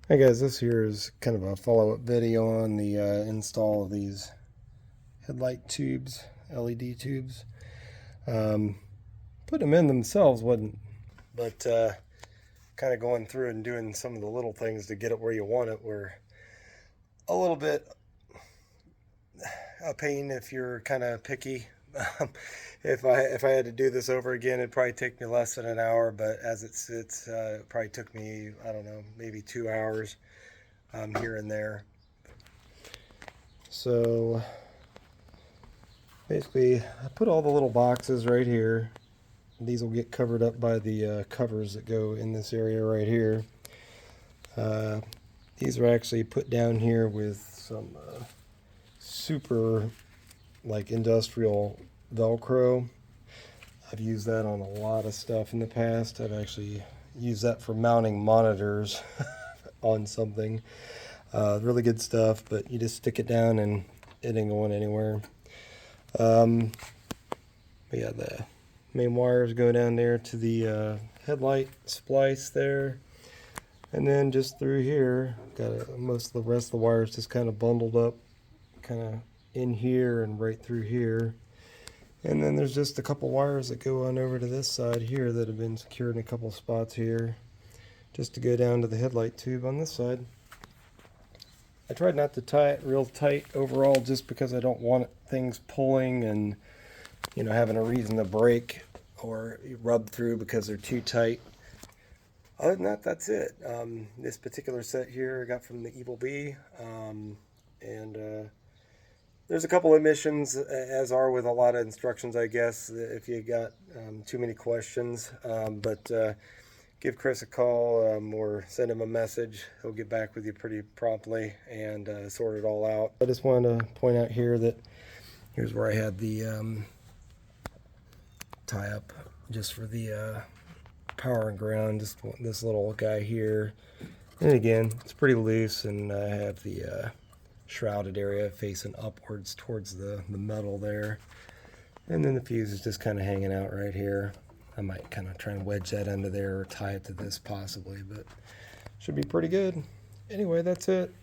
Hey guys, this here is kind of a follow-up video on the install of these headlight tubes, LED tubes. Putting them in themselves wasn't, but kind of going through and doing some of the little things to get it where you want it were a little bit a pain if you're kind of picky. If I had to do this over again, it'd probably take me less than an hour, but as it sits, it probably took me, I don't know, maybe 2 hours here and there. So basically, I put all the little boxes right here. These will get covered up by the covers that go in this area right here. These are actually put down here with some super like industrial Velcro. I've used that on a lot of stuff in the past. I've actually used that for mounting monitors on something. Really good stuff, but you just stick it down and it ain't going anywhere. But yeah, the main wires go down there to the headlight splice there, and then just through here got most of the rest of the wires just kind of bundled up kind of in here and right through here. And then there's just a couple wires that go on over to this side here that have been secured in a couple spots here just to go down to the headlight tube on this side. I tried not to tie it real tight overall just because I don't want things pulling and, you know, having a reason to break or rub through because they're too tight. Other than that, that's it. This particular set here I got from the Evil Bee, and there's a couple omissions, as are with a lot of instructions, I guess, if you got too many questions. But give Chris a call or send him a message. He'll get back with you pretty promptly and sort it all out. I just wanted to point out here that here's where I had the tie up just for the power and ground, just this little guy here. And again, it's pretty loose, and I have the shrouded area facing upwards towards the metal there. And then the fuse is just kind of hanging out right here. I might kind of try and wedge that under there or tie it to this possibly, but should be pretty good. Anyway, that's it.